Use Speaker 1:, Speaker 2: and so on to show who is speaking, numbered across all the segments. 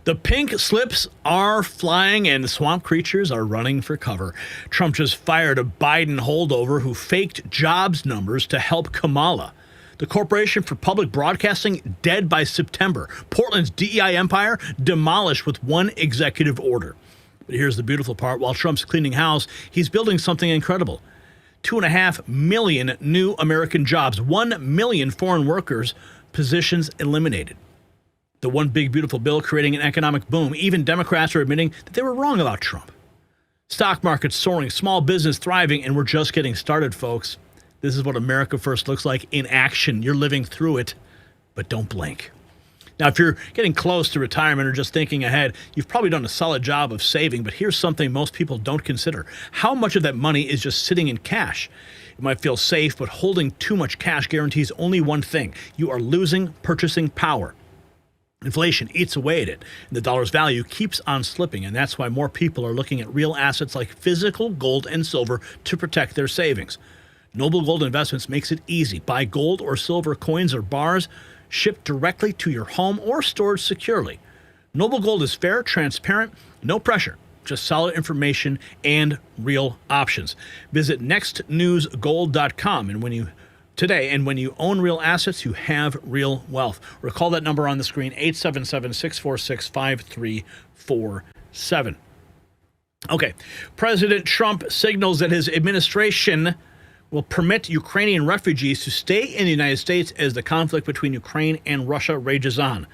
Speaker 1: The pink slips are flying and swamp creatures are running for cover. Trump just fired a Biden holdover who faked jobs numbers to help Kamala. The Corporation for Public Broadcasting dead by September. Portland's DEI empire demolished with one executive order. But here's the beautiful part. While Trump's cleaning house, he's building something incredible. 2.5 million new American jobs, 1 million foreign workers, positions eliminated. The one big beautiful bill creating an economic boom. Even Democrats are admitting that they were wrong about Trump. Stock market soaring, small business thriving, and we're just getting started, folks. This is what America First looks like in action. You're living through it, but don't blink. Now, if you're getting close to retirement or just thinking ahead, you've probably done a solid job of saving, but here's something most people don't consider. How much of that money is just sitting in cash? It might feel safe, but holding too much cash guarantees only one thing. You are losing purchasing power. Inflation eats away at it, and the dollar's value keeps on slipping, and that's why more people are looking at real assets like physical gold and silver to protect their savings. Noble Gold Investments makes it easy. Buy gold or silver coins or bars, shipped directly to your home or stored securely. Noble Gold is fair, transparent, no pressure, just solid information and real options. Visit nextnewsgold.com and when you own real assets, you have real wealth. Recall that number on the screen, 877-646-5347. Okay, President Trump signals that his administration will permit Ukrainian refugees to stay in the United States as the conflict between Ukraine and Russia rages on.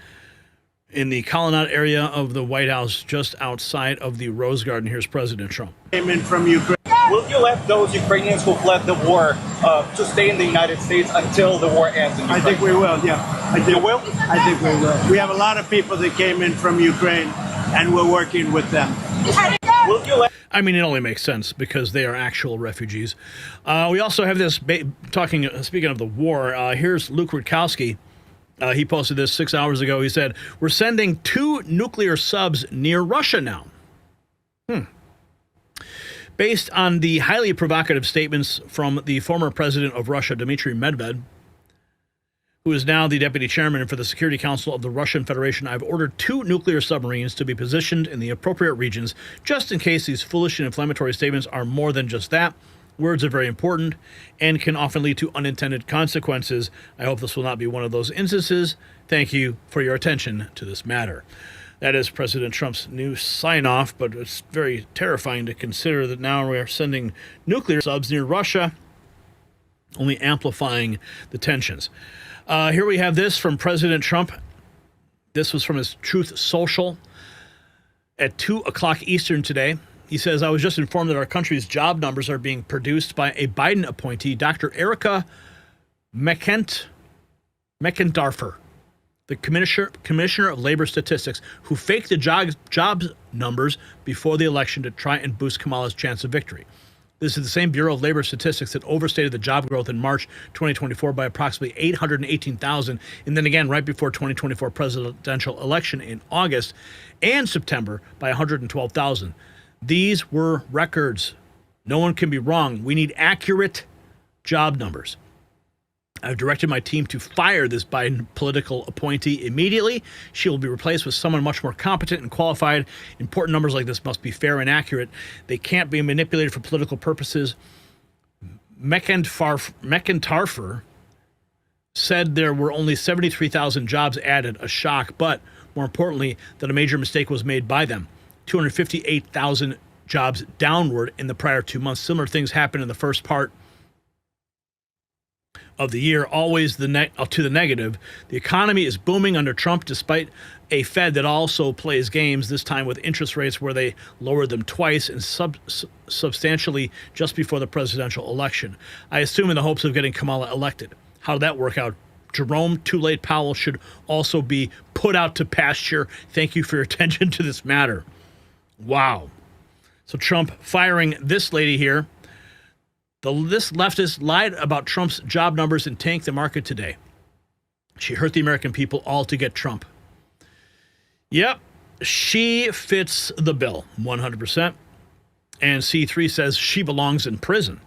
Speaker 1: In the Colonnade area of the White House, just outside of the Rose Garden, here's President Trump.
Speaker 2: Came in from Ukraine.
Speaker 3: Will you let those Ukrainians who fled the war to stay in the United States until the war ends in Ukraine?
Speaker 2: I think we will, yeah. I think,
Speaker 3: You will?
Speaker 2: I think we will. We have a lot of people that came in from Ukraine, and we're working with them.
Speaker 3: Will you let
Speaker 1: I mean, it only makes sense because they are actual refugees. We also have this, speaking of the war, here's Luke Rutkowski. He posted this 6 hours ago. He said, we're sending 2 nuclear subs near Russia now. Based on the highly provocative statements from the former president of Russia, Dmitry Medvedev, who is now the deputy chairman for the Security Council of the Russian Federation, I've ordered 2 nuclear submarines to be positioned in the appropriate regions, just in case these foolish and inflammatory statements are more than just that. Words are very important and can often lead to unintended consequences. I hope this will not be one of those instances. Thank you for your attention to this matter. That is President Trump's new sign-off, but it's very terrifying to consider that now we are sending nuclear subs near Russia, only amplifying the tensions. Here we have this from President Trump. This was from his Truth Social at 2 o'clock Eastern today. He says, I was just informed that our country's job numbers are being produced by a Biden appointee, Dr. Erika McEntarfer, the Commissioner of Labor Statistics, who faked the jobs numbers before the election to try and boost Kamala's chance of victory. This is the same Bureau of Labor Statistics that overstated the job growth in March 2024 by approximately 818,000, and then again right before 2024 presidential election in August and September by 112,000. These were records. No one can be wrong. We need accurate job numbers. I've directed my team to fire this Biden political appointee immediately. She will be replaced with someone much more competent and qualified. Important numbers like this must be fair and accurate. They can't be manipulated for political purposes. McEntarfer said there were only 73,000 jobs added, a shock, but more importantly, that a major mistake was made by them. 258,000 jobs downward in the prior 2 months. Similar things happened in the first part of the year, always to the negative. The economy is booming under Trump, despite a Fed that also plays games, this time with interest rates where they lowered them twice and substantially just before the presidential election. I assume in the hopes of getting Kamala elected. How did that work out? Jerome Too Late Powell should also be put out to pasture. Thank you for your attention to this matter. Wow. So Trump firing this lady here. This leftist lied about Trump's job numbers and tanked the market today. She hurt the American people all to get Trump. Yep, she fits the bill 100%. And C3 says she belongs in prison.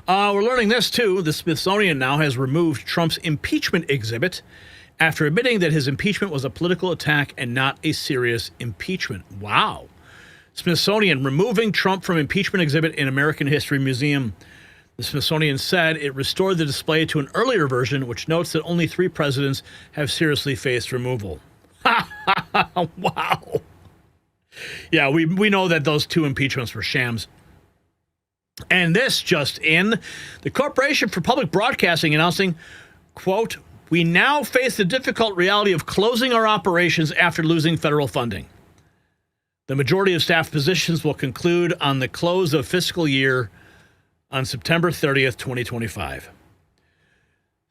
Speaker 1: We're learning this, too. The Smithsonian now has removed Trump's impeachment exhibit after admitting that his impeachment was a political attack and not a serious impeachment. Wow. Smithsonian removing Trump from impeachment exhibit in American History Museum. The Smithsonian said it restored the display to an earlier version, which notes that only 3 presidents have seriously faced removal. Wow. Yeah, we know that those 2 impeachments were shams. And this just in, the Corporation for Public Broadcasting announcing, quote, "We now face the difficult reality of closing our operations after losing federal funding. The majority of staff positions will conclude on the close of fiscal year on September 30th, 2025.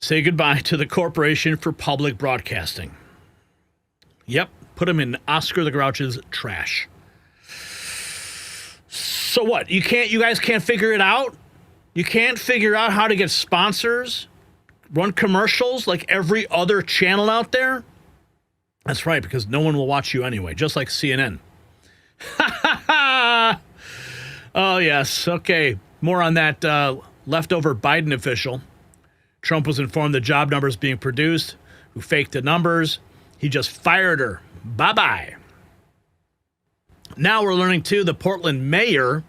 Speaker 1: Say goodbye to the Corporation for Public Broadcasting." Yep, put them in Oscar the Grouch's trash. So what? You guys can't figure it out? You can't figure out how to get sponsors, run commercials like every other channel out there? That's right, because no one will watch you anyway, just like CNN. Oh, yes. Okay. More on that leftover Biden official. Trump was informed the job numbers being produced, who faked the numbers. He just fired her. Bye-bye. Now we're learning, too, the Portland mayor,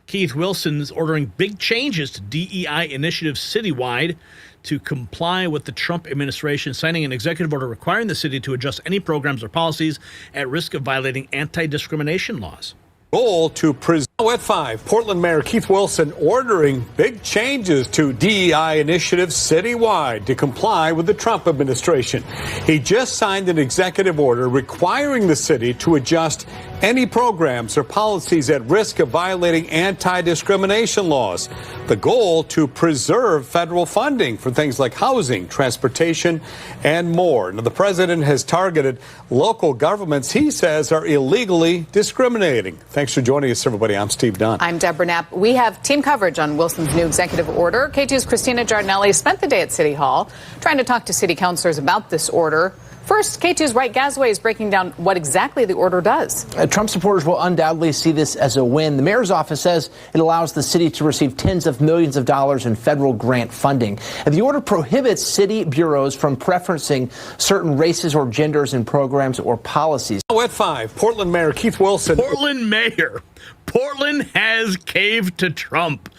Speaker 1: Keith Wilson, is ordering big changes to DEI initiatives citywide to comply with the Trump administration, signing an executive order requiring the city to adjust any programs or policies at risk of violating anti-discrimination laws.
Speaker 4: Goal to now at 5, Portland Mayor Keith Wilson ordering big changes to DEI initiatives citywide to comply with the Trump administration. He just signed an executive order requiring the city to adjust any programs or policies at risk of violating anti-discrimination laws. The goal to preserve federal funding for things like housing, transportation, and more. Now, the president has targeted local governments he says are illegally discriminating. Thanks for joining us, everybody. I'm Steve Dunn.
Speaker 5: I'm Deborah Knapp. We have team coverage on Wilson's new executive order. K2's Christina Giardinelli spent the day at City Hall trying to talk to city councilors about this order. First, K2's Wright Gasway is breaking down what exactly the order does.
Speaker 6: Trump supporters will undoubtedly see this as a win. The mayor's office says it allows the city to receive tens of millions of dollars in federal grant funding. And the order prohibits city bureaus from preferencing certain races or genders in programs or policies.
Speaker 4: Now at 5, Portland Mayor Keith Wilson.
Speaker 1: Portland mayor. Portland has caved to Trump.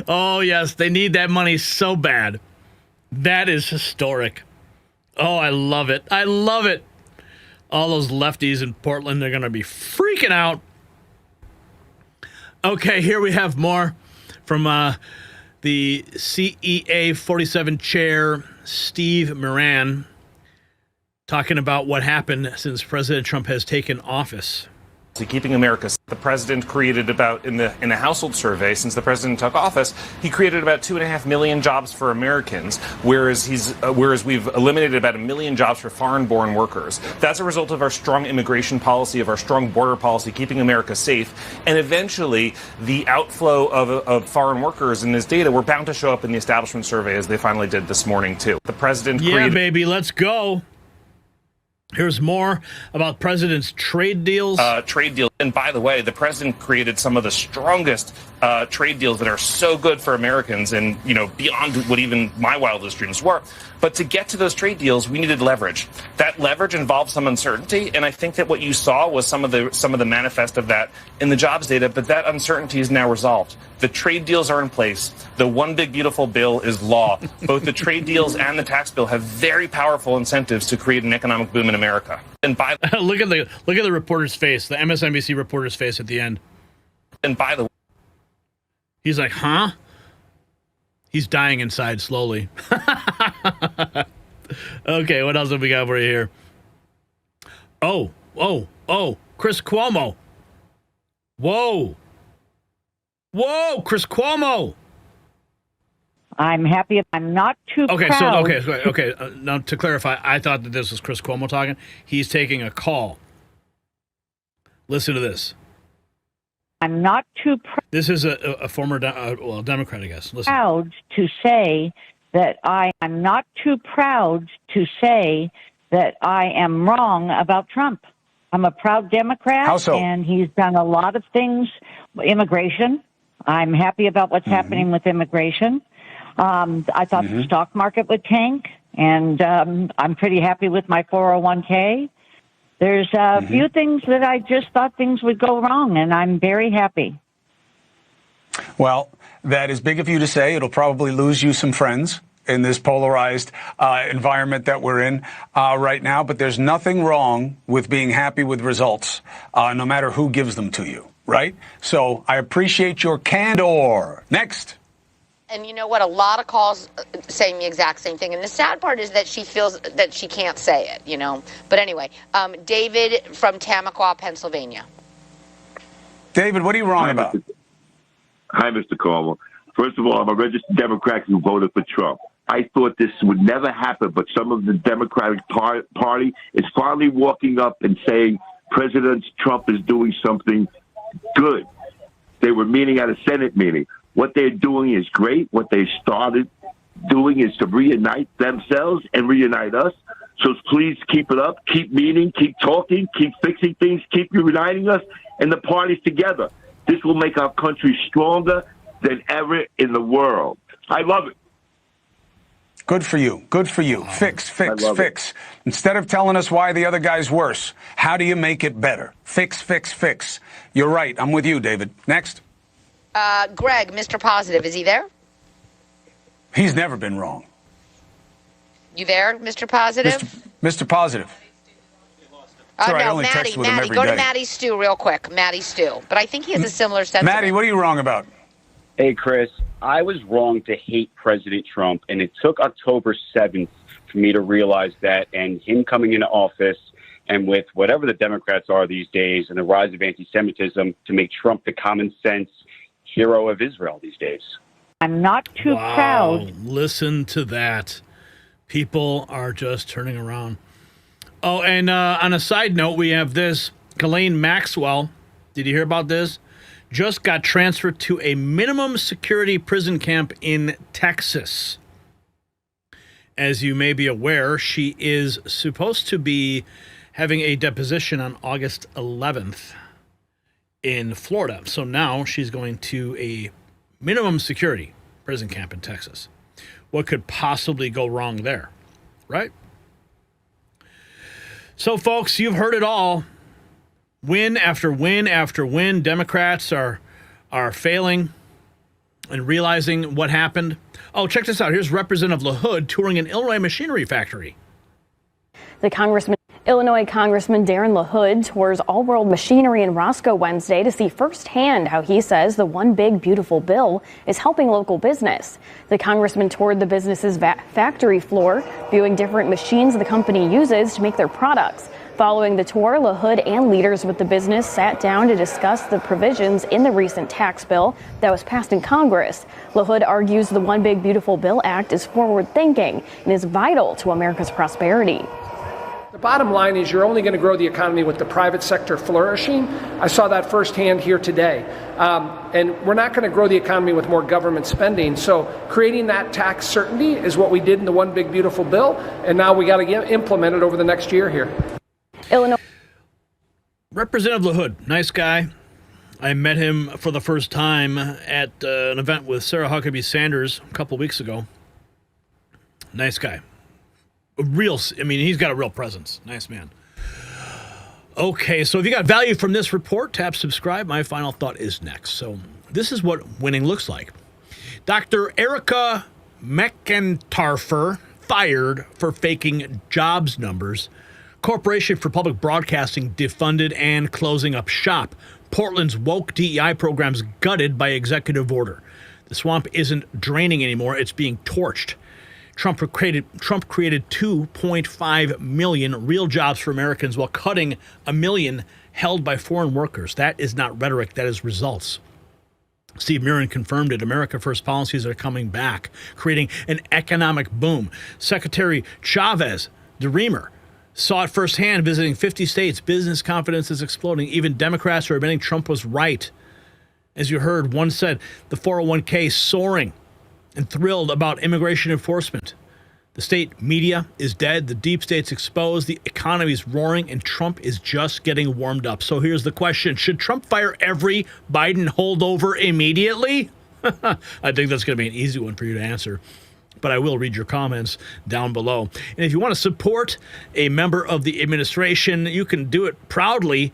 Speaker 1: Oh, yes, they need that money so bad. That is historic. Oh, I love it. I love it. All those lefties in Portland, they're going to be freaking out. Okay, here we have more from the CEA 47 chair, Steve Moran, talking about what happened since President Trump has taken office.
Speaker 7: Keeping America safe. The president created about, in a household survey, since the president took office, he created about 2.5 million jobs for Americans, whereas we've eliminated about 1 million jobs for foreign-born workers. That's a result of our strong immigration policy, of our strong border policy, keeping America safe, and eventually the outflow of foreign workers in this data were bound to show up in the establishment survey, as they finally did this morning too. The president
Speaker 1: created, baby, let's go. Here's more about president's trade deals.
Speaker 7: And by the way, the president created some of the strongest trade deals that are so good for Americans and, beyond what even my wildest dreams were. But to get to those trade deals, we needed leverage. That leverage involved some uncertainty, and I think that what you saw was some of the manifest of that in the jobs data, but that uncertainty is now resolved. The trade deals are in place. The one big beautiful bill is law. Both the trade deals and the tax bill have very powerful incentives to create an economic boom in America. And by
Speaker 1: look at the reporter's face, the MSNBC reporter's face at the end.
Speaker 7: And by the way,
Speaker 1: he's like, huh? He's dying inside slowly. Okay, what else have we got over here? Oh, Chris Cuomo. Whoa, Chris Cuomo.
Speaker 8: I'm happy. I'm not too proud.
Speaker 1: Okay. Now, to clarify, I thought that this was Chris Cuomo talking. He's taking a call. Listen to this.
Speaker 8: I'm not too proud.
Speaker 1: This is a former Democrat, I guess. Listen.
Speaker 8: Proud to say that I'm not too proud to say that I am wrong about Trump. I'm a proud Democrat.
Speaker 4: How so?
Speaker 8: And he's done a lot of things. Immigration. I'm happy about what's happening with immigration. I thought the stock market would tank, And I'm pretty happy with my 401k. There's a few things that I just thought things would go wrong, and I'm very happy.
Speaker 9: Well, that is big of you to say. It'll probably lose you some friends in this polarized environment that we're in right now. But there's nothing wrong with being happy with results, no matter who gives them to you, right? So I appreciate your candor. Next.
Speaker 10: And you know what? A lot of calls saying the exact same thing. And the sad part is that she feels that she can't say it, you know. But anyway, David from Tamaqua, Pennsylvania.
Speaker 9: David, what are you wrong about?
Speaker 11: Hi, Mr. Carver. First of all, I'm a registered Democrat who voted for Trump. I thought this would never happen, but some of the Democratic Party is finally walking up and saying President Trump is doing something good. They were meeting at a Senate meeting. What they're doing is great. What they started doing is to reunite themselves and reunite us. So please keep it up. Keep meeting, keep talking, keep fixing things, keep uniting us and the parties together. This will make our country stronger than ever in the world. I love it.
Speaker 9: Good for you. Good for you. Fix. Instead of telling us why the other guy's worse, how do you make it better? Fix. You're right. I'm with you, David. Next.
Speaker 10: Greg, Mr. Positive, is he there?
Speaker 9: He's never been wrong.
Speaker 10: You there, Mr. Positive?
Speaker 9: Mr. Positive. Sorry, I
Speaker 10: no,
Speaker 9: only text with him every
Speaker 10: go
Speaker 9: day.
Speaker 10: to Maddie Stew real quick. Maddie Stew. But I think he has a similar sentiment.
Speaker 9: Maddie, what are you wrong about?
Speaker 12: Hey, Chris, I was wrong to hate President Trump, and it took October 7th for me to realize that, and him coming into office, and with whatever the Democrats are these days, and the rise of anti-Semitism, to make Trump the common sense hero of Israel these days.
Speaker 8: I'm not too proud.
Speaker 1: Listen to that. People are just turning around. Oh, and on a side note, we have this. Ghislaine Maxwell, did you hear about this? Just got transferred to a minimum security prison camp in Texas. As you may be aware, she is supposed to be having a deposition on August 11th in Florida. So now she's going to a minimum security prison camp in Texas. What could possibly go wrong there, right? So, folks, you've heard it all. Win after win after win. Democrats are failing and realizing what happened. Oh, check this out. Here's Representative LaHood touring an Illinois machinery factory.
Speaker 13: Illinois Congressman Darren LaHood tours All World Machinery in Roscoe Wednesday to see firsthand how he says the One Big Beautiful Bill is helping local business. The congressman toured the business's factory floor, viewing different machines the company uses to make their products. Following the tour, LaHood and leaders with the business sat down to discuss the provisions in the recent tax bill that was passed in Congress. LaHood argues the One Big Beautiful Bill Act is forward-thinking and is vital to America's prosperity.
Speaker 14: The bottom line is you're only going to grow the economy with the private sector flourishing. I saw that firsthand here today. And we're not going to grow the economy with more government spending. So creating that tax certainty is what we did in the One Big Beautiful Bill. And now we got to implement it over the next year here.
Speaker 13: Illinois.
Speaker 1: Representative LaHood, nice guy. I met him for the first time at an event with Sarah Huckabee Sanders a couple weeks ago. Nice guy. He's got a real presence. Nice man. Okay, so if you got value from this report, tap subscribe. My final thought is next. So this is what winning looks like. Dr. Erika McEntarfer fired for faking jobs numbers. Corporation for Public Broadcasting defunded and closing up shop. Portland's woke DEI programs gutted by executive order. The swamp isn't draining anymore. It's being torched. Trump created 2.5 million real jobs for Americans while cutting 1 million held by foreign workers. That is not rhetoric. That is results. Steve Murin confirmed it. America First policies are coming back, creating an economic boom. Secretary Chavez, the Reamer, saw it firsthand visiting 50 states. Business confidence is exploding. Even Democrats are admitting Trump was right. As you heard, one said the 401k soaring and thrilled about immigration enforcement. The state media is dead. The deep state's exposed. The economy's roaring, and Trump is just getting warmed up. So here's the question. Should Trump fire every Biden holdover immediately? I think that's going to be an easy one for you to answer. but I will read your comments down below. And if you want to support a member of the administration, you can do it proudly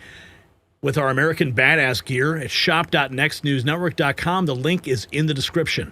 Speaker 1: with our American Badass gear at shop.nextnewsnetwork.com. The link is in the description.